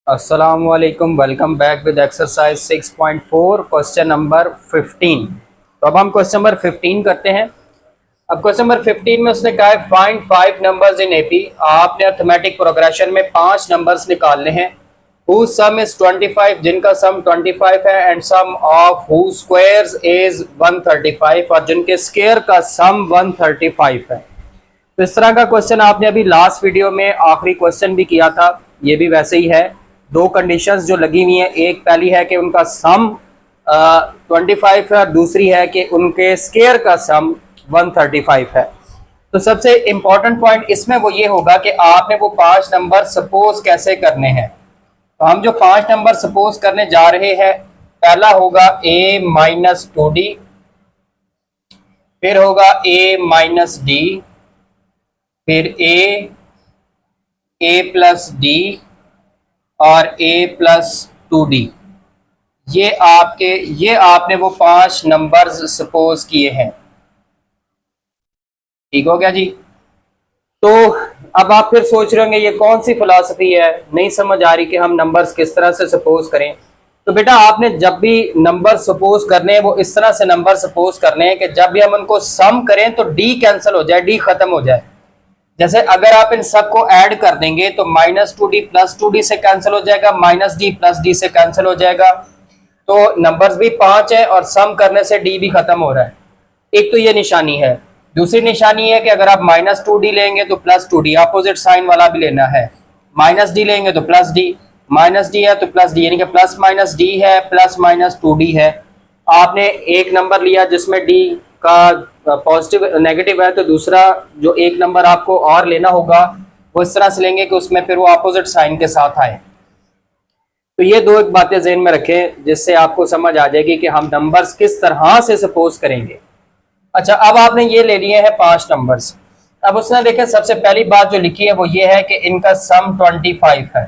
अस्सलामुअलैकुम, welcome back with exercise 6.4 question number 15। तो अब हम क्वेश्चन नंबर 15 करते हैं। अब क्वेश्चन नंबर 15 में उसने कहा है फाइंड 5 नंबर्स इन एपी। आपने अर्थमेटिक प्रोग्रेशन में 5 नंबर्स निकालने हैं whose sum is 25, जिनका सम 25 है, and sum of whose squares is 135, और जिनके स्क्वायर का सम 135 है। तो इस तरह का क्वेश्चन आपने अभी लास्ट वीडियो में आखिरी क्वेश्चन भी किया था, ये भी वैसे ही है। दो कंडीशंस जो लगी हुई हैं, एक पहली है कि उनका सम 25 है और दूसरी है कि उनके स्क्वायर का सम 135 है। तो सबसे इंपॉर्टेंट पॉइंट इसमें वो ये होगा कि आपने वो 5 नंबर सपोज कैसे करने हैं। तो हम जो 5 नंबर सपोज करने जा रहे हैं, पहला होगा a माइनस 2d, फिर होगा a माइनस डी, फिर a प्लस डी और a प्लस 2d। ये आपने वो 5 नंबर्स सपोज किए हैं। ठीक हो गया जी। तो अब आप फिर सोच रहे होंगे ये कौन सी फिलॉसफी है, नहीं समझ आ रही कि हम नंबर्स किस तरह से सपोज करें। तो बेटा आपने जब भी नंबर सपोज करने हैं वो इस तरह से नंबर सपोज करने हैं कि जब भी हम उनको सम करें तो डी कैंसिल हो जाए, डी खत्म हो जाए। जैसे अगर आप इन सबको ऐड कर देंगे तो माइनस 2d प्लस 2d से कैंसिल हो जाएगा, माइनस डी प्लस डी से कैंसिल हो जाएगा। तो नंबर्स भी 5 है और सम करने से डी भी खत्म हो रहा है। एक तो ये निशानी है। दूसरी निशानी है कि अगर आप माइनस 2d लेंगे तो प्लस 2d, अपोजिट साइन वाला भी लेना है। माइनस डी लेंगे तो प्लस डी, माइनस डी है तो प्लस डी, यानी कि प्लस माइनस डी है, प्लस माइनस 2d है। आपने एक नंबर लिया जिसमें डी का पॉजिटिव नेगेटिव है, तो दूसरा जो एक नंबर आपको और लेना होगा वो इस तरह से लेंगे कि उसमें फिर वो अपोजिट साइन के साथ आए। तो ये दो एक बातें ज़हन में रखें जिससे आपको समझ आ जाएगी कि हम नंबर्स किस तरह से सपोज करेंगे। अच्छा, अब आपने ये ले लिए हैं 5 नंबर्स। अब उसने देखें सबसे पहली बात जो लिखी है वो ये है कि इनका सम 25 है।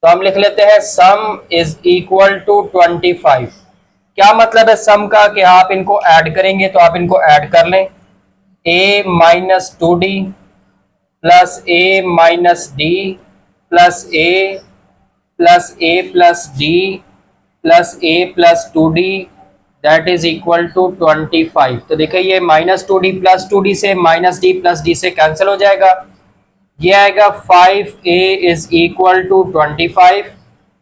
तो हम लिख लेते हैं सम इज इक्वल टू 25। क्या मतलब है सम का कि आप इनको ऐड करेंगे, तो आप इनको ऐड कर लें। a minus 2d plus a minus D plus a plus D plus a plus 2d that is equal to 25। तो देखिए ये माइनस 2d प्लस 2d से माइनस डी प्लस डी से कैंसिल हो जाएगा। ये आएगा 5a इज इक्वल टू 25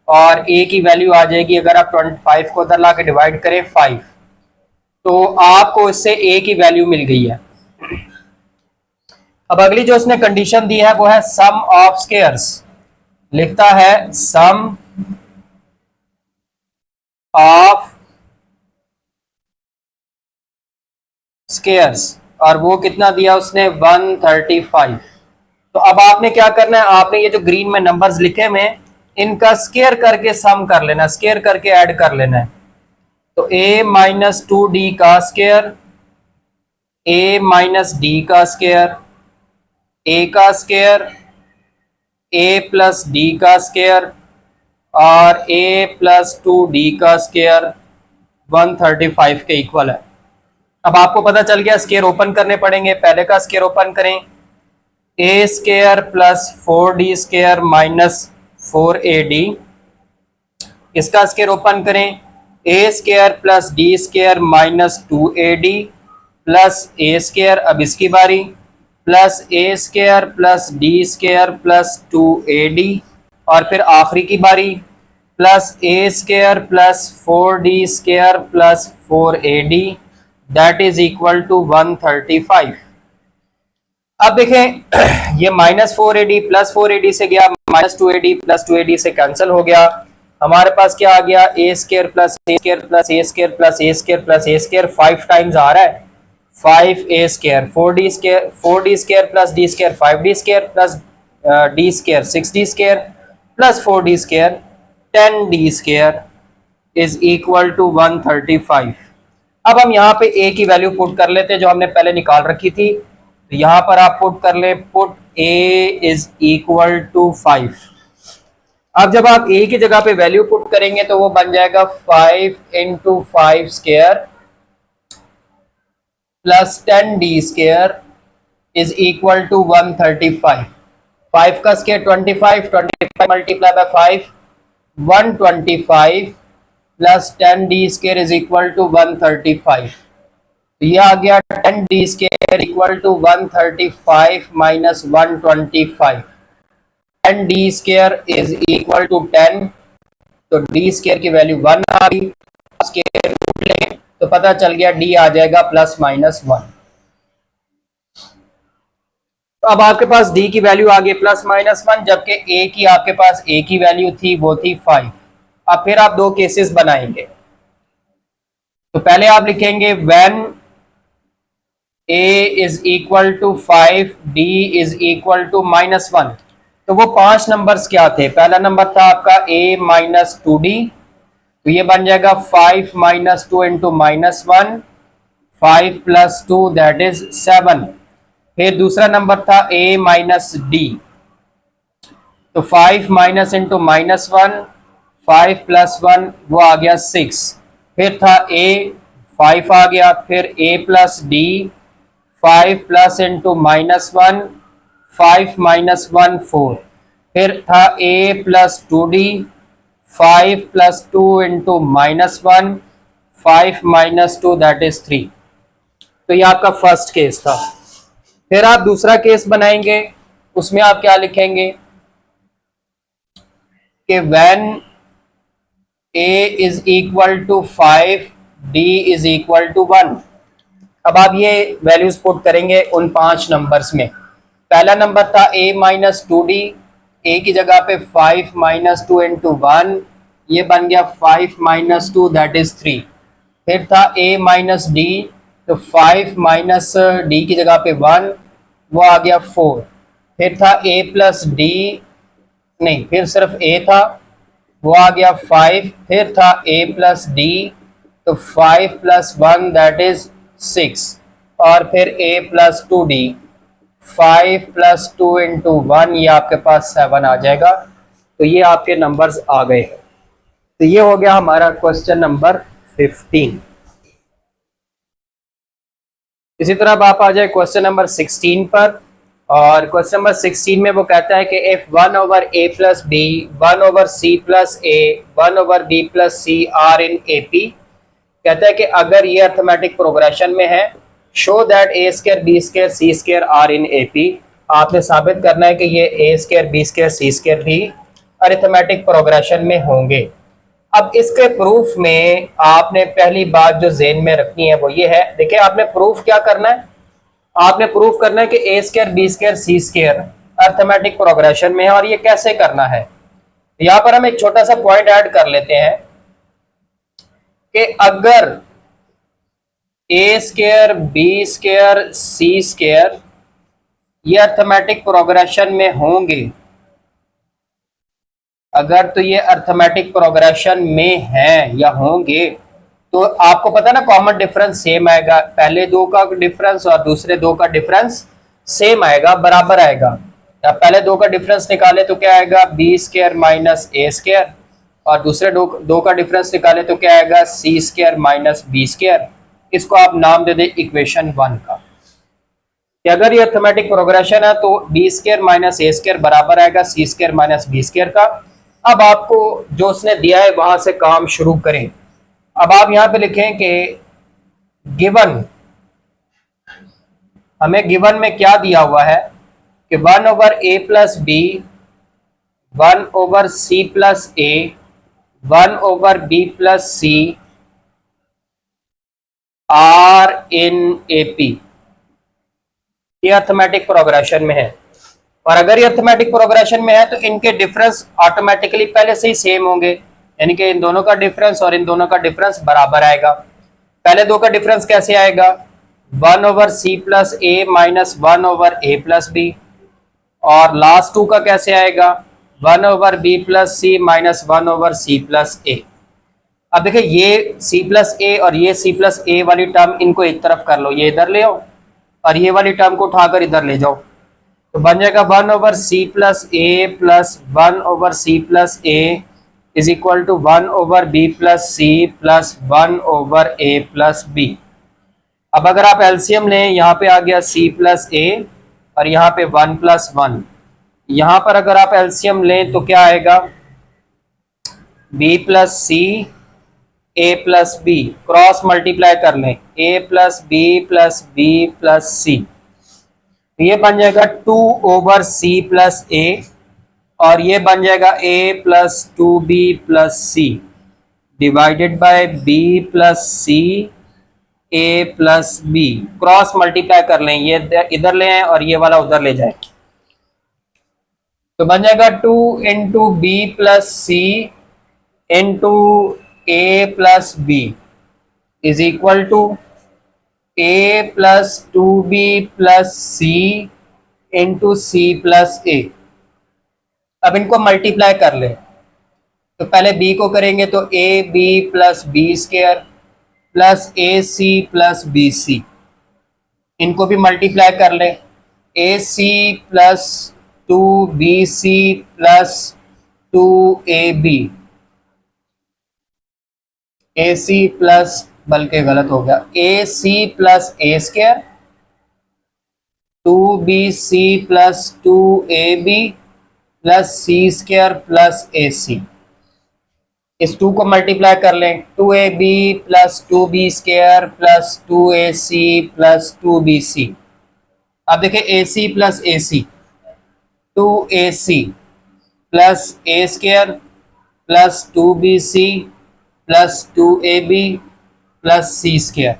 और a की वैल्यू आ जाएगी, अगर आप 25 को उधर ला के डिवाइड करें 5, तो आपको इससे a की वैल्यू मिल गई है। अब अगली जो उसने कंडीशन दी है वो है सम ऑफ स्क्वायर्स। लिखता है सम ऑफ स्क्वायर्स, और वो कितना दिया उसने 135। तो अब आपने क्या करना है, आपने ये जो ग्रीन में नंबर्स लिखे हुए हैं इनका स्क्वायर करके सम कर लेना, स्क्वायर करके ऐड कर लेना है। तो a माइनस 2d का स्क्वायर, a माइनस डी का स्क्वायर, a का स्क्वायर, a प्लस डी का स्क्वायर और a प्लस 2d का स्क्वायर 135 के इक्वल है। अब आपको पता चल गया, स्क्वायर ओपन करने पड़ेंगे। पहले का स्क्वायर ओपन करें, a square plus 4d square minus 4ad। इसका स्क्वायर ओपन करें, a square plus D square minus 2ad plus a square, अब इसकी बारी, plus a square plus D square plus 2ad, और फिर आखिरी की बारी plus a square plus 4d square plus 4ad that is equal to 135। अब देखें ये माइनस 4ad प्लस 4ad से गया, माइनस 2ad प्लस 2ad से कैंसिल हो गया। हमारे पास क्या आ गया, a square plus a square plus a square plus a square plus a square 5 times आ रहा है, 5a square, 4d square plus d square 5d square plus d square 6d square plus 4d square 10d square is equal to 135। अब हम यहाँ पे a की value put कर लेते हैं जो हमने पहले निकाल रखी थी। तो यहाँ पर आप पुट कर ले, put a is equal to 5। अब जब आप a की जगह पे वैल्यू पुट करेंगे तो वो बन जाएगा 5 into 5 square plus 10d square is equal to 135। 5 का square 25, 25 multiply by 5 125 plus 10 D square is equal to 135। तो ये आ गया 10 D square equal to 135 minus 125। 10 D square is equal to 10, तो डी स्क्वायर की वैल्यू 1 आ गई। स्क्वायर रूट लें तो पता चल गया डी आ जाएगा प्लस माइनस 1। तो अब आपके पास डी की वैल्यू आ गई प्लस माइनस 1, जबकि ए की आपके पास ए की वैल्यू थी वो थी 5। अब फिर आप दो केसेस बनाएंगे। तो पहले आप लिखेंगे when a is equal to 5 d is equal to minus 1। तो वो 5 नंबर्स क्या थे? पहला नंबर था आपका a माइनस 2d, तो ये बन जाएगा 5 minus 2 into minus 1, 5 plus 2 that is 7। फिर दूसरा नंबर था a माइनस d, तो 5 माइनस इंटू माइनस 1, 5 प्लस 1 वो आ गया 6। फिर था a 5 आ गया, फिर a plus d 5 plus into minus 1, 5 minus 1 4। फिर था a plus 2d 5 plus 2 into minus 1, 5 minus 2 that is 3। तो ये आपका फर्स्ट केस था। फिर आप दूसरा केस बनाएंगे, उसमें आप क्या लिखेंगे कि when a is equal to 5 d is equal to 1। अब आप ये वैल्यूज पुट करेंगे उन 5 नंबर्स में। पहला नंबर था a माइनस 2d, a की जगह पे 5 माइनस 2 इंटू 1, ये बन गया 5 माइनस 2 दैट इज 3। फिर था a माइनस d, तो 5 माइनस d की जगह पे 1, वो आ गया 4। फिर था a प्लस d, नहीं फिर सिर्फ a था, वो आ गया 5। फिर था a प्लस d, तो 5 प्लस 1 दैट इज 6। और फिर a plus 2d 5 plus 2 into 1, ये आपके पास 7 आ जाएगा। तो ये आपके नंबर्स आ गए हैं। तो ये हो गया हमारा क्वेश्चन नंबर 15। इसी तरह अब आप आ जाए क्वेश्चन नंबर 16 पर। और क्वेश्चन नंबर 16 में वो कहता है कि if 1 over a plus B, 1 over c plus a, 1 over b plus c are in AP। कहता है कि अगर ये अर्थमेटिक प्रोग्रेशन में है, show that A square B square C square are in AP। आपने साबित करना है कि ये A square B square C square भी अर्थमेटिक प्रोग्रेशन में होंगे। अब इसके प्रूफ में आपने पहली बात जो ज़हन में रखनी है वो ये है, देखिए आपने प्रूफ क्या करना है, आपने प्रूफ करना है कि A square B square C square arithmetic progression में है। और ये कैसे करना है, यहाँ पर हम एक छोटा सा पॉइंट ऐड कर लेते हैं कि अगर ए square B square C square ये अर्थमेटिक प्रोग्रेशन में होंगे, अगर तो ये अर्थमेटिक प्रोग्रेशन में हैं या होंगे, तो आपको पता है ना कॉमन डिफरेंस सेम आएगा। पहले दो का डिफरेंस और दूसरे दो का डिफरेंस सेम आएगा, बराबर आएगा। या पहले दो का डिफरेंस निकाले तो क्या आएगा B square minus A square, और दूसरे दो का डिफरेंस निकाले तो क्या आएगा सी स्क्वायर माइनस बी स्क्वायर। इसको आप नाम दे दें इक्वेशन 1 का। कि अगर ये अर्थमेटिक प्रोग्रेशन है तो B square minus A square बराबर आएगा सी स्क्वायर माइनस बी स्क्वायर का। अब आपको जो उसने दिया है वहां से काम शुरू करें। अब आप यहां पे लिखें कि गिवन, हमें गिवन में क्या दिया हुआ है कि 1 over A plus B, 1 over C plus A, 1 over B plus C are in AP। ये अर्थमेटिक प्रोग्रेशन में है। और अगर ये अर्थमेटिक प्रोग्रेशन में है तो इनके डिफरेंस ऑटोमेटिकली पहले से ही सेम होंगे, यानी कि इन दोनों का डिफरेंस और इन दोनों का डिफरेंस बराबर आएगा। पहले दो का डिफरेंस कैसे आएगा 1 over C plus A minus 1 over A plus B, और लास्ट टू का कैसे आएगा 1 over B plus C minus 1 over C plus A. अब देखिए ये सी प्लस ए और ये सी प्लस ए वाली टर्म इनको एक तरफ कर लो, ये इधर ले आओ, और ये वाली टर्म को उठाकर इधर ले जाओ, तो बन जाएगा 1 over C plus A plus 1 over C plus A is equal to 1 over B plus C plus 1 over A plus B. अब अगर आप एलसीएम लें, यहाँ पे आ गया c प्लस ए और यहाँ पे 1 प्लस 1, यहां पर अगर आप एलसीएम लें तो क्या आएगा, बी प्लस सी ए प्लस बी, क्रॉस मल्टीप्लाई कर लें, ए प्लस बी प्लस सी, ये बन जाएगा 2/c प्लस ए, और ये बन जाएगा a plus 2b plus C divided by b plus C a plus B. Cross multiply कर लें, ये इधर ले आए और ये वाला उधर ले जाए, तो बन जाएगा 2 into B plus C into A plus B is equal to A plus 2b plus C into C plus A. अब इनको मल्टीप्लाई कर ले, तो पहले b को करेंगे तो A B plus B square plus A C plus B C, इनको भी मल्टीप्लाई कर ले, A C plus 2bc plus 2ab, A C plus, बल्कि गलत हो गया, A C plus A square 2bc plus 2ab plus C square plus A C. इस 2 को मल्टीप्लाई कर लें, 2ab plus 2b square plus 2ac plus 2bc। अब देखिए A C plus A C, 2ac plus A square plus 2bc plus 2ab plus C square.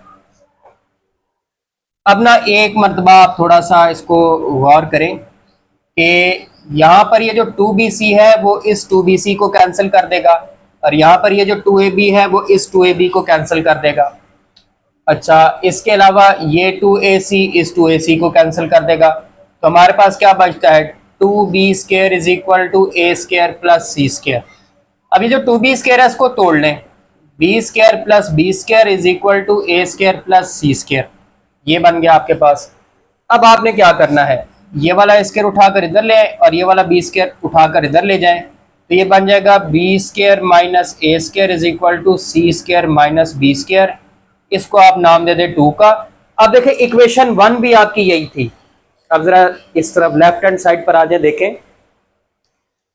अब ना एक मरतबा आप थोड़ा सा इसको गौर करें कि यहाँ पर ये जो 2bc है वो इस 2bc को कैंसिल कर देगा, और यहाँ पर ये जो 2ab है वो इस 2ab को कैंसिल कर देगा। अच्छा, इसके अलावा ये 2ac इस 2ac को कैंसिल कर देगा, तो हमारे पास क्या बचता है, 2b square is equal to A square plus C square. अब ये जो 2b स्क्वायर है इसको तोड़ लें, B square plus B square is equal to A square plus C square, ये बन गया आपके पास। अब आपने क्या करना है, ये वाला स्क्वायर उठाकर इधर ले आए और ये वाला बी स्क्वायर उठाकर इधर ले जाएं, तो ये बन जाएगा B square minus A square is equal to C square minus B square. इसको आप नाम दे दें 2 का। अब देखें इक्वेशन 1 भी आपकी यही थी। अब जरा इस तरफ लेफ्ट हैंड साइड पर आ जाए, देखें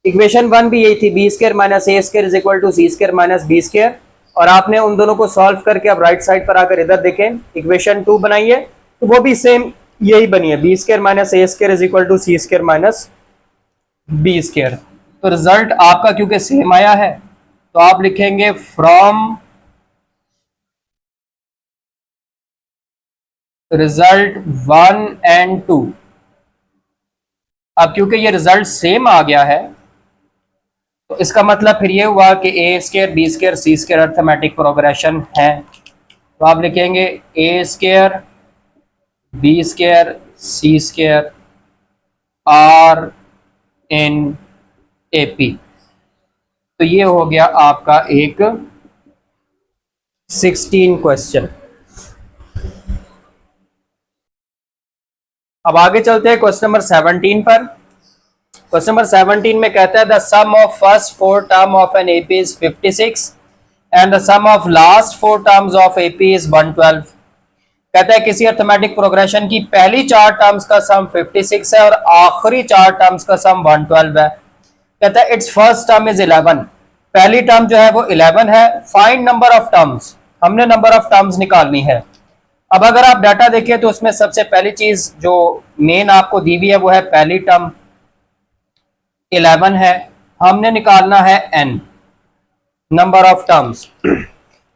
इक्वेशन 1 भी यही थी, B square minus A square is equal to C square minus B square, और आपने उन दोनों को सॉल्व करके अब राइट साइड पर आकर इधर देखें इक्वेशन 2 बनाइए, तो वो भी सेम यही बनी है, B square minus A square is equal to C square minus B square. तो रिजल्ट आपका क्योंकि सेम आया है तो आप लिखेंगे फ्रॉम रिजल्ट 1 एंड 2। अब क्योंकि ये रिजल्ट सेम आ गया है तो इसका मतलब फिर ये हुआ कि A square B square C square arithmetic progression है, तो आप लिखेंगे A square B square C square are in AP. तो ये हो गया आपका एक 16 क्वेश्चन। अब आगे चलते हैं क्वेश्चन नंबर 17 पर। क्वेश्चन नंबर 17 में कहता है the sum of first 4 term of an AP is 56 and the sum of last 4 terms of AP is 112। कहता है किसी अर्थमेटिक प्रोग्रेशन की पहली 4 टर्म्स का सम 56 है और आखिरी 4 टर्म्स का सम 112 है। कहता है इट्स फर्स्ट टर्म इज 11, पहली टर्म जो है वो 11 है। फाइंड नंबर ऑफ टर्म्स, हमने नंबर ऑफ टर्म्स निकालनी है। अब अगर आप डाटा देखें तो उसमें सबसे पहली चीज जो मेन आपको दी हुई है वो है पहली टर्म 11 है, हमने निकालना है n नंबर ऑफ टर्म्स।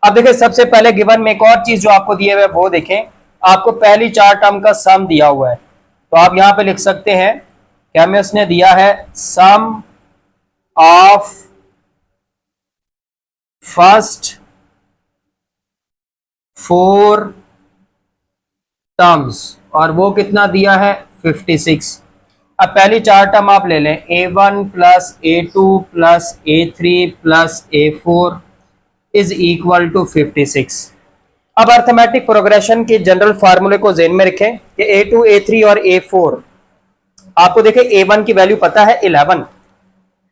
अब देखिए सबसे पहले गिवन में एक और चीज जो आपको दिए हुए वो देखें, आपको पहली 4 टर्म का सम दिया हुआ है, तो आप यहां पे लिख सकते हैं कि हमें उसने दिया है सम ऑफ फर्स्ट 4 टर्म्स, और वो कितना दिया है 56। अब पहली 4 टर्म आप ले लें, a1 plus a2 plus a3 plus a4 is equal to 56। अब अर्थमेटिक प्रोग्रेशन के जनरल फार्मूले को ज़हन में रखें कि a2 a3 और a4, आपको देखें a1 की वैल्यू पता है 11,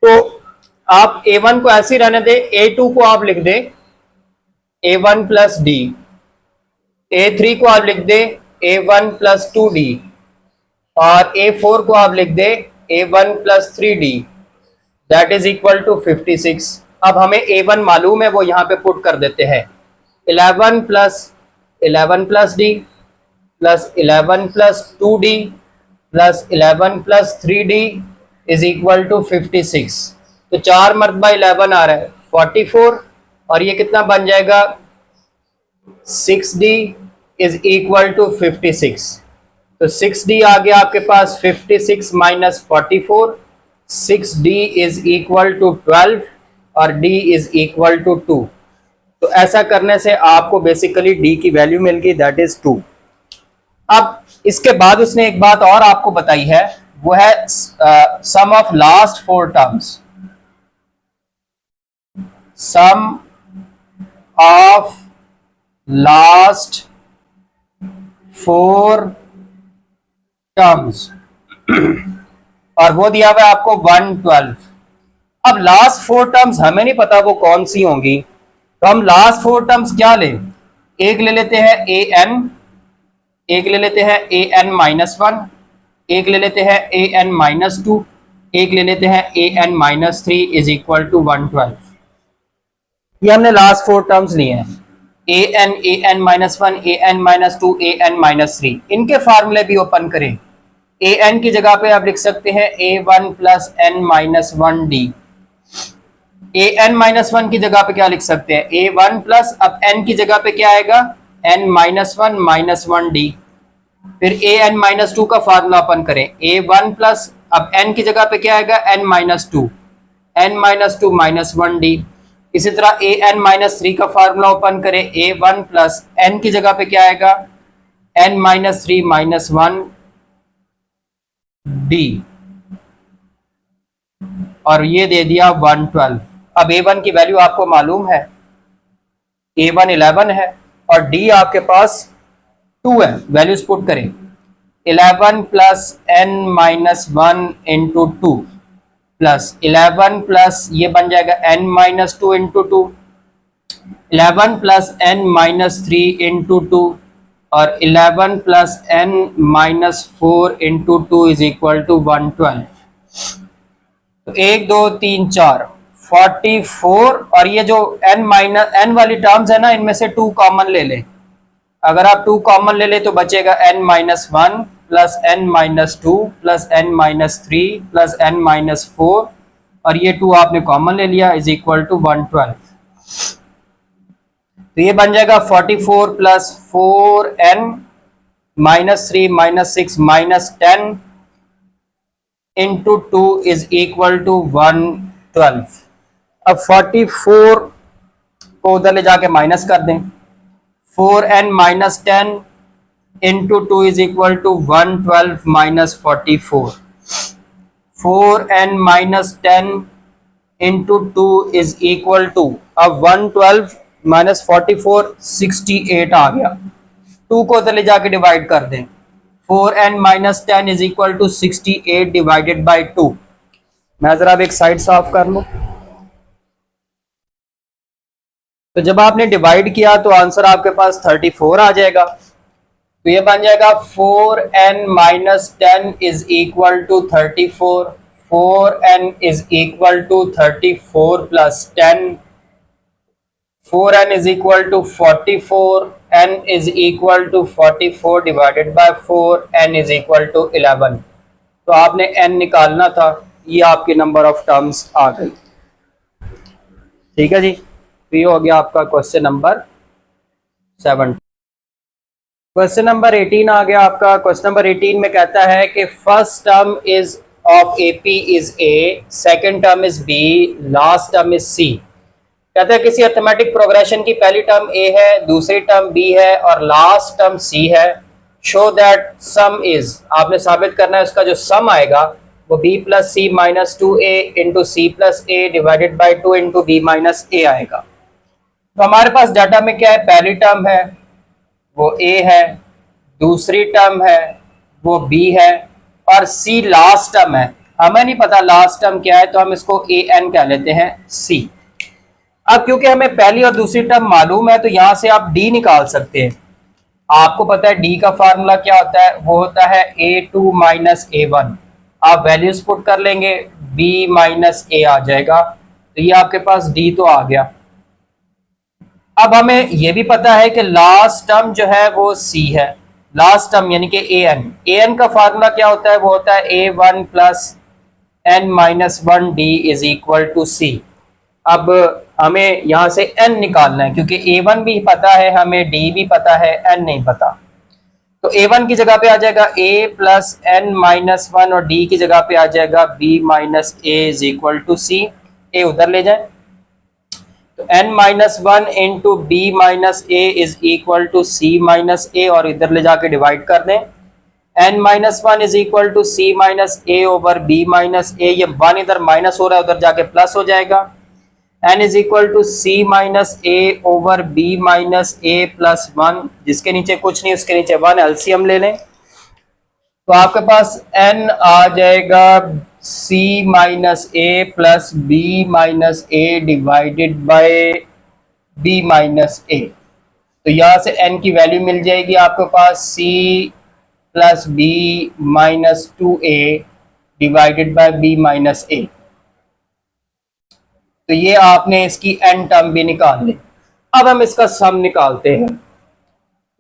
तो आप a1 को ऐसे ही रहने दें, a2 को आप लिख दें a1 प्लस डी, a3 को आप लिख दें a1 प्लस 2d, और a4 को आप लिख दें A1 plus 3D that is equal to 56। अब हमें A1 मालूम है, वो यहाँ पे पुट कर देते हैं। 11 plus D plus 11 plus 2D plus 11 plus 3D is equal to 56। तो 4 मरतबा 11 आ रहा है 44, और ये कितना बन जाएगा 6D इज इक्वल टू 56। तो 6D आ गया आपके पास 56 minus 44, 6D is equal to 12 और D इज इक्वल टू 2। तो ऐसा करने से आपको बेसिकली D की वैल्यू मिल गई, दैट इज 2। अब इसके बाद उसने एक बात और आपको बताई है, वो है sum of last 4 terms. Sum of last 4 terms और वो दिया हुआ है आपको 112। अब लास्ट 4 टर्म्स हमें नहीं पता वो कौन सी होंगी, तो हम लास्ट 4 टर्म्स क्या लें, एक ले लेते हैं an, एक ले लेते हैं an-1, एक ले लेते हैं an-2, एक ले लेते हैं an-3 इज इक्वल टू 112। ये हमने लास्ट 4 टर्म्स लिए हैं, an-1, an-2, an-3। इनके फार्मूले भी ओपन करें। an की जगह पे आप लिख सकते हैं a1 प्लस n-1d। an-1 की जगह पे क्या लिख सकते हैं, a1 प्लस, अब n की जगह पे क्या आएगा, n-1 माइनस 1d। फिर an-2 का फार्मूला ओपन करें, a1 प्लस, अब n की जगह पे क्या आएगा, n-2 माइनस 1d। इसी तरह an-3 का फार्मूला ओपन करें, a1 प्लस, n की जगह पे क्या आएगा, n-3 माइनस 1d, और ये दे दिया 112। अब a1 की वैल्यू आपको मालूम है, a1 11 है और d आपके पास 2 है। वैल्यूज पुट करें, 11 plus n-1 into 2 plus 11 plus ये बन जाएगा n-2 into 2, 11 plus n-3 into 2 और 11 plus n-4 into 2 is equal to 112। तो 1 2 3 4 44, और ये जो n वाली टर्म्स है ना, इनमें से 2 कॉमन ले लें। अगर आप 2 कॉमन ले ले तो बचेगा n-1 plus n-2 plus n-3 plus n-4, और ये 2 आपने कॉमन ले लिया इज इक्वल टू 112। तो ये बन जाएगा 44 plus 4n minus 3 minus 6 minus 10 into 2 is equal to 112। अब 44 को उधर ले जाके माइनस कर दें, 4n minus 10 into 2 is equal to 112 minus 44। 4n minus 10 into 2 is equal to, अब 112 माइनस 44 68 आ गया। 2 को उधर ले जाके डिवाइड कर दें, 4n minus 10 is equal to 68 divided by 2। मैं जरा अब एक साइड साफ कर लूं। तो जब आपने डिवाइड किया तो आंसर आपके पास 34 आ जाएगा। तो ये बन जाएगा 4n minus 10 is equal to 34, 4n is equal to 34 plus 10, 4n is equal to 44, n is equal to 44 divided by 4, n is equal to 11। तो आपने n निकालना था, ये आपकी नंबर ऑफ टर्म्स आ गई। ठीक है जी, तो ये हो गया आपका क्वेश्चन नंबर 7। क्वेश्चन नंबर 18 आ गया आपका। क्वेश्चन नंबर 18 में कहता है कि first term is of AP is A, second term is B, last term is C। कहते हैं किसी अरिथमेटिक प्रोग्रेशन की पहली टर्म A है, दूसरी टर्म B है और लास्ट टर्म C है। शो दैट सम इज, आपने साबित करना है उसका जो सम आएगा वो B plus C minus 2A into C plus A divided by 2 into B minus A आएगा। तो हमारे पास डाटा में क्या है, पहली टर्म है वो A है, दूसरी टर्म है वो B है और C लास्ट टर्म है। हमें नहीं पता लास्ट टर्म क्या है, तो हम इसको AN कह लेते हैं C। अब क्योंकि हमें पहली और दूसरी टर्म मालूम है तो यहां से आप D निकाल सकते हैं। आपको पता है D का फार्मूला क्या होता है, वो होता है A2 माइनस A1। आप वैल्यूज पुट कर लेंगे, b माइनस ए आ जाएगा। तो ये आपके पास d तो आ गया। अब हमें यह भी पता है कि लास्ट टर्म जो है वो c है, लास्ट टर्म यानी कि an का फार्मूला क्या होता है, वो होता है a1 plus n minus 1d is equal to c। अब हमें यहां से n निकालना है, क्योंकि a1 भी पता है हमें, d भी पता है, n नहीं पता। तो a1 की जगह पे आ जाएगा a प्लस n माइनस 1 और d की जगह पे आ जाएगा b minus a is equal to c। a उधर ले जाए तो n minus 1 into B minus A is equal to C minus A, और इधर ले जाके डिवाइड कर दें। n minus 1 is equal to C minus A over B minus A, ये 1 इधर माइनस हो रहा है, उधर जाके प्लस हो जाएगा। n is equal to C minus A over B minus A plus 1, जिसके नीचे कुछ नहीं उसके नीचे 1, एलसीएम ले लें तो आपके पास n आ जाएगा c minus A plus B minus A divided by b minus A. तो यहां से n की वैल्यू मिल जाएगी आपके पास c plus B minus 2a divided by b minus A. तो ये आपने इसकी n टर्म भी निकाल ली। अब हम इसका सम निकालते हैं।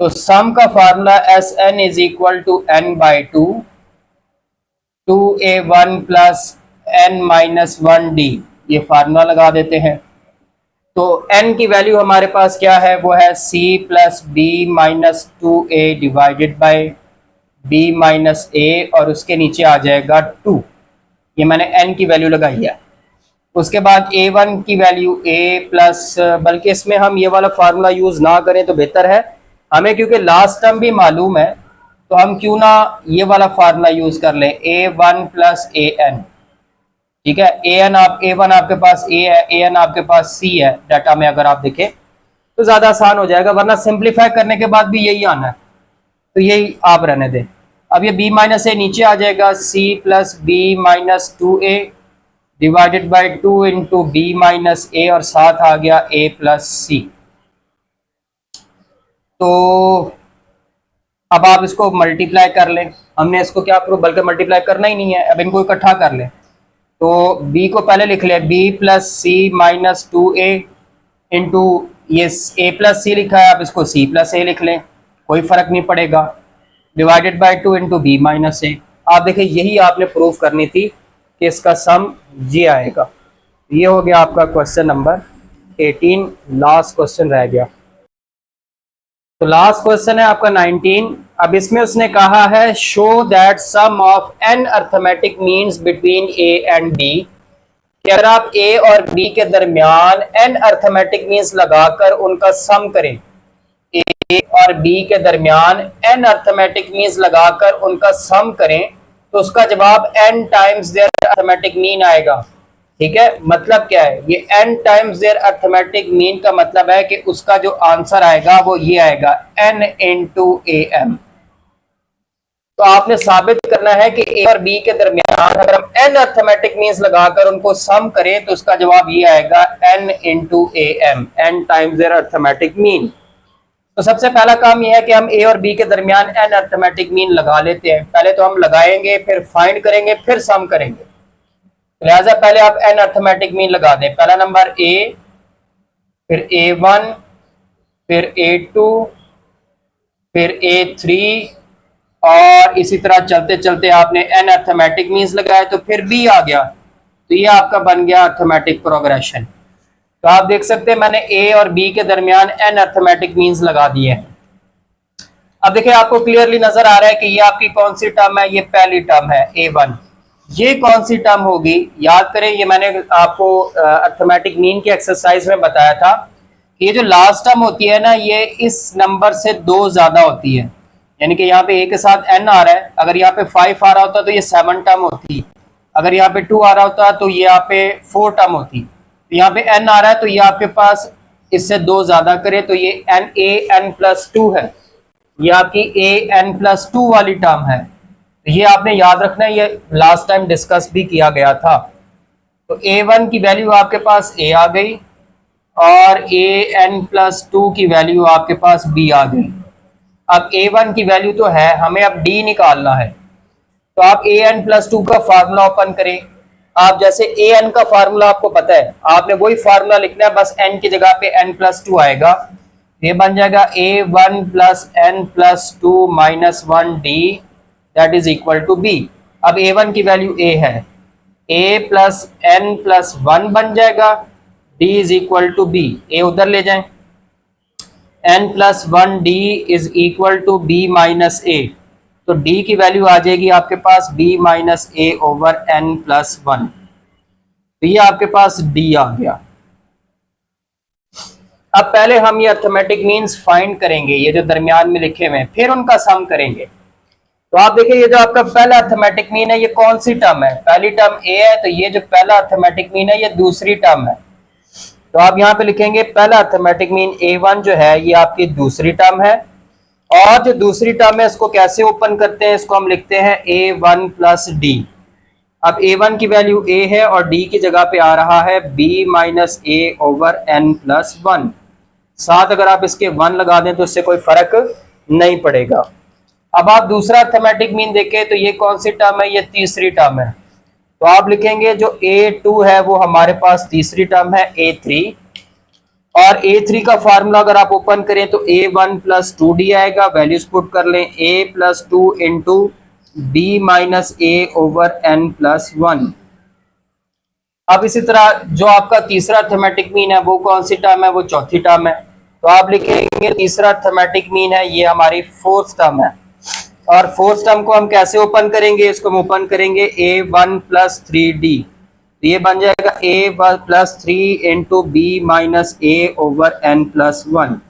तो सम का formula S N is equal to N by two, 2a1 plus n minus 1d, ये फार्मूला लगा देते हैं। तो n की वैल्यू हमारे पास क्या है, वो है c plus B minus 2a divided by b minus a, और उसके नीचे आ जाएगा 2। ये मैंने n की वैल्यू लगाई है। उसके बाद a1 की वैल्यू a प्लस, बल्कि इसमें हम ये वाला फार्मूला यूज ना करें तो बेहतर है हमें, क्योंकि लास्ट टर्म भी मालूम है, तो हम क्यों ना ये वाला फार्मूला यूज कर लें, a1 प्लस ए एन। ठीक है, a1 आपके पास a है, an आपके पास c है डाटा में, अगर आप देखें तो ज्यादा आसान हो जाएगा, वरना सिंप्लीफाई करने के बाद भी यही आना है, तो यही आप रहने दें। अब ये b माइनस ए नीचे आ जाएगा, c plus B minus 2a divided by 2 into B minus A, और साथ आ गया a प्लस सी। तो अब आप इसको मल्टीप्लाई कर लें, हमने इसको क्या करो बल्कि मल्टीप्लाई करना ही नहीं है, अब इनको इकट्ठा कर लें। तो b को पहले लिख लें, b प्लस सी माइनस 2a इंटू ये a प्लस सी लिखा है, अब इसको c प्लस ए लिख लें, कोई फर्क नहीं पड़ेगा, divided by 2 into B minus A. आप देखिए यही आपने प्रूफ करनी थी कि इसका सम ये आएगा। ये हो गया आपका क्वेश्चन नंबर 18, लास्ट क्वेश्चन रह गया। तो लास्ट क्वेश्चन है आपका 19। अब इसमें उसने कहा है show that sum of n arithmetic means between a and b, कि अगर आप a और b के दरमियान n अर्थमेटिक मीन्स लगाकर उनका सम करें, a और b के दरमियान n अर्थमेटिक मीन्स लगाकर उनका सम करें, तो उसका जवाब n times their arithmetic mean आएगा। ठीक है, मतलब क्या है, ये n times their arithmetic mean का मतलब है कि उसका जो आंसर आएगा वो ये आएगा n इंटू am। तो आपने साबित करना है कि a और b के दरमियान अगर हम n अर्थमेटिक मीन्स लगाकर उनको सम करें तो उसका जवाब ये आएगा n into am, n times their arithmetic mean. तो सबसे पहला काम यह है कि हम a और b के दरमियान n अर्थमेटिक मीन लगा लेते हैं। पहले तो हम लगाएंगे, फिर फाइंड करेंगे, फिर सम करेंगे। लिहाजा पहले आप n अर्थमेटिक मीन लगा दें। पहला नंबर a, फिर a1, फिर a2, फिर a3, और इसी तरह चलते चलते आपने n अर्थमेटिक मीन्स लगाए तो फिर b आ गया, तो ये आपका बन गया अर्थमेटिक प्रोग्रेशन। तो आप देख सकते हैं मैंने a और b के दरमियान n अर्थमेटिक मीन्स लगा दिए हैं। अब देखिए आपको क्लियरली नजर आ रहा है कि ये आपकी कौन सी टर्म है, ये पहली टर्म है a1। ये कौन सी टर्म होगी, याद करें ये मैंने आपको अर्थमेटिक मीन की एक्सरसाइज में बताया था कि ये जो लास्ट टर्म होती है ना, ये इस नंबर से 2 ज्यादा होती है। यानी कि यहाँ पे a के साथ n आ रहा है, अगर यहाँ पे 5 आ रहा होता तो ये 7 टर्म होती, अगर यहाँ पे 2 आ रहा होता तो ये यहाँ पे 4 टर्म होती। तो यहाँ पे n आ रहा है तो ये आपके पास इससे 2 ज्यादा करे तो ये n प्लस 2 है, ये आपकी an प्लस 2 वाली टर्म है। ये आपने याद रखना है, ये लास्ट टाइम डिस्कस भी किया गया था। तो a1 की वैल्यू आपके पास a आ गई और an प्लस 2 की वैल्यू आपके पास b आ गई। अब a1 की वैल्यू तो है, हमें अब d निकालना है। तो आप ए एन प्लस टू का फार्मूला ओपन करें। आप जैसे ए एन का फार्मूला आपको पता है, आपने वही फार्मूला लिखना है, बस एन की जगह पे एन प्लस टू आएगा। ये बन जाएगा A one plus N plus two minus one D that is equal to B. अब ए वन की वैल्यू ए है, A plus N plus one बन जाएगा, D is equal to B. A उधर ले जाएं, N plus one D is equal to B minus A. तो D की वैल्यू आ जाएगी आपके पास B minus A over N plus one. तो ये आपके पास डी आ गया। अब पहले हम ये अर्थमेटिक मीन्स फाइंड करेंगे, ये जो दरमियान में लिखे हुए हैं, फिर उनका सम करेंगे। तो आप देखिए ये जो आपका पहला अर्थमेटिक मीन है ये कौन सी टर्म है? पहली टर्म ए है, तो ये जो पहला अर्थमेटिक मीन है ये दूसरी टर्म है। तो आप यहाँ पे लिखेंगे पहला अर्थमेटिक मीन ए वन जो है ये आपकी दूसरी टर्म है, और जो दूसरी टर्म है इसको कैसे ओपन करते हैं, इसको हम लिखते हैं ए वन प्लस डी। अब ए वन की वैल्यू ए है और डी की जगह पे आ रहा है B minus A over N plus one. साथ अगर आप इसके वन लगा दें तो इससे कोई फर्क नहीं पड़ेगा। अब आप दूसरा अर्थमेटिक मीन देखें तो ये कौन सी टर्म है? ये तीसरी टर्म है। तो आप लिखेंगे जो A2 है वो हमारे पास तीसरी टर्म है A3, और A3 का फार्मूला अगर आप ओपन करें तो A1 प्लस टू डी आएगा, वैल्यूज पुट कर लें A plus two into B minus A over N plus one. अब इसी तरह जो आपका तीसरा अर्थमेटिक मीन है वो कौन सी टर्म है? वो चौथी टर्म है। तो आप लिखेंगे तीसरा अर्थमेटिक मीन है ये हमारी फोर्थ टर्म है, और फोर्थ टर्म को हम कैसे ओपन करेंगे? इसको हम ओपन करेंगे A one plus three D. तो ये बन जाएगा A one plus three into B minus A over N plus one.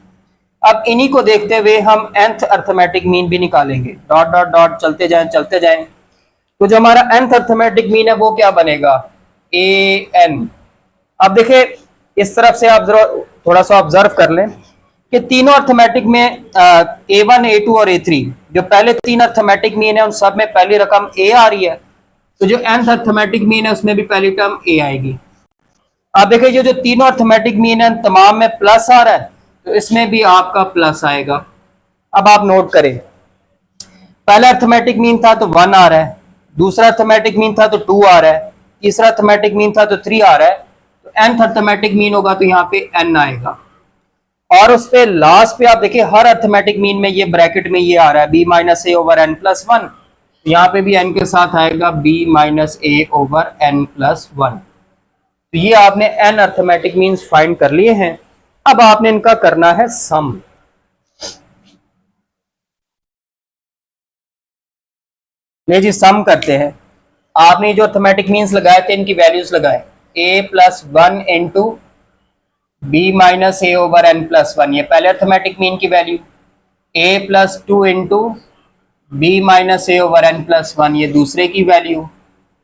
अब इन्हीं को देखते हुए हम nth अर्थमेटिक मीन भी निकालेंगे, डॉट डॉट डॉट चलते जाएं चलते जाएं। तो जो हमारा nth अर्थमेटिक मीन है वो क्या बनेगा? A N. अब देखिए इस तरफ से आप जरा थोड़ा सा ऑब्जर्व कर लें कि तीनों अर्थमेटिक में ए वन ए टू और ए थ्री जो पहले तीन अर्थमेटिक मीन है उन सब में पहली रकम ए आ रही है। तो जो nth अर्थमेटिक मीन है उसमें भी पहली टर्म ए आएगी। अब देखिए ये जो तीनों अर्थमेटिक मीन है तमाम में प्लस आ रहा है, तो इसमें भी आपका प्लस आएगा। अब आप नोट करें, पहला अर्थमेटिक मीन था तो वन आ रहा है, दूसरा अर्थमेटिक मीन था तो टू आ रहा है, तीसरा अर्थमेटिक मीन था तो थ्री आ रहा है। तो nth अर्थमेटिक मीन होगा तो यहाँ पे n आएगा, और उस पे लास्ट पे आप देखिए हर अर्थमेटिक मीन में ये ब्रैकेट में ये आ रहा है B minus A over N plus one. यहाँ पे भी n के साथ आएगा B minus A over N plus one. तो ये आपने n अर्थमेटिक मीन्स फाइंड कर लिए हैं। अब आपने इनका करना है सम। ले जी सम करते हैं। आपने जो अर्थमेटिक मीन्स लगाए थे इनकी वैल्यूज लगाए, a plus one into B minus A over N plus one, ये पहले अर्थमेटिक मीन की value, a plus two into B minus A over N plus one, ये दूसरे की value,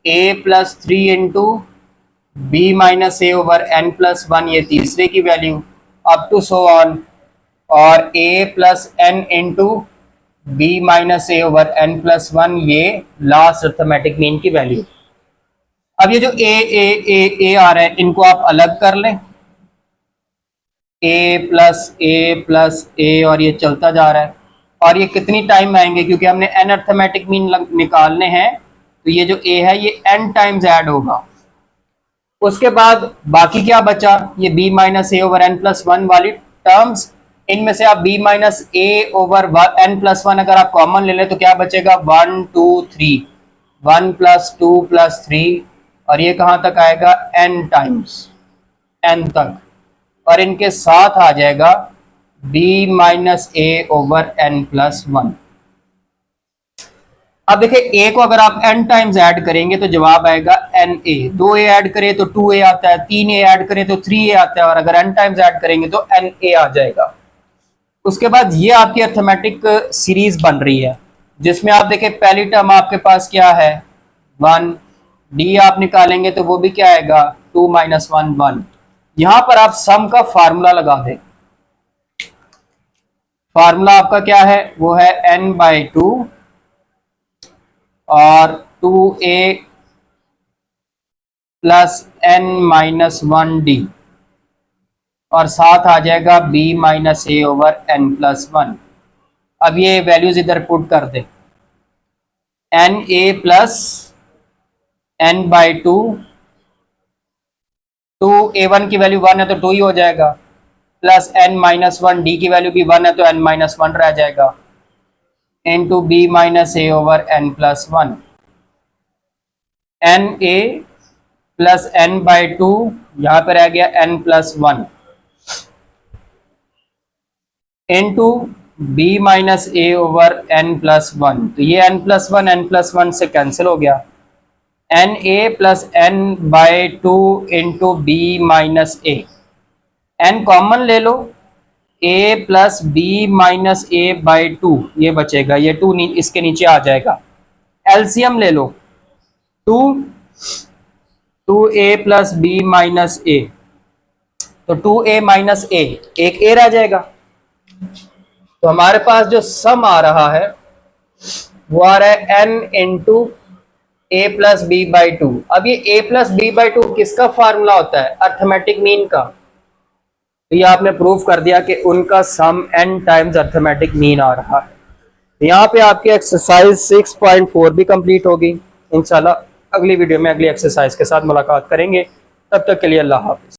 a plus three into B minus A over N plus one, ये तीसरे की value, up to so on, और a plus N into B minus A over N plus one, ये last arithmetic mean की value. अब ये जो ए आ रहा है इनको आप अलग कर लें, ए प्लस ए और ये चलता जा रहा है, और ये कितनी टाइम आएंगे? क्योंकि हमने एन अर्थमेटिक मीन निकालने हैं, तो ये जो ए है ये एन टाइम्स ऐड होगा। उसके बाद बाकी क्या बचा? ये B minus A over N plus one वाली टर्म्स, इनमें से आप b minus A over N plus one अगर आप कॉमन ले लें तो क्या बचेगा? One two three, one plus two plus three, और ये कहाँ तक आएगा? n टाइम्स n तक, और इनके साथ आ जाएगा b minus A over N plus one. अब देखिए a को अगर आप n टाइम्स ऐड करेंगे तो जवाब आएगा na। दो a ऐड करें तो 2a आता है, तीन a ऐड करें तो 3a आता है, और अगर n टाइम्स ऐड करेंगे तो na आ जाएगा। उसके बाद ये आपकी अर्थमेटिक सीरीज बन रही है जिसमें आप देखें पहली टर्म आपके पास क्या है? वन, डी आप निकालेंगे तो वो भी क्या आएगा? Two minus one one. यहां पर आप सम का फार्मूला लगा दें। फार्मूला आपका क्या है? वो है n बाई टू और 2a plus n minus one D, और साथ आ जाएगा b minus A over N plus one. अब ये वैल्यूज इधर पुट कर दे। N A plus N by two, two A one की वैल्यू 1 है तो 2 ही हो जाएगा, plus N minus one, D की वैल्यू भी 1 है तो एन माइनस वन रह जाएगा, into B minus A over N plus one, N A plus N by two, यहां पर रह गया N plus one, into B minus A over N plus one, तो ये एन प्लस वन से cancel हो गया, N A plus N by two into B minus A, N common ले लो, A plus B minus A by two ये बचेगा, ये टू इसके नीचे आ जाएगा, एलसीएम ले लो, two two A plus B minus A, तो टू ए माइनस ए, एक ए रह जाएगा, तो हमारे पास जो सम आ रहा है वो आ रहा है N into A plus B by two. अब ये A plus B by two किसका फार्मूला होता है? अर्थमेटिक मीन का। तो ये आपने प्रूव कर दिया कि उनका सम n टाइम्स अर्थमेटिक मीन आ रहा है। यहाँ पे आपकी एक्सरसाइज 6.4 भी कंप्लीट होगी। इंशाल्लाह अगली वीडियो में अगली एक्सरसाइज के साथ मुलाकात करेंगे। तब तक के लिए अल्लाह हाफिज।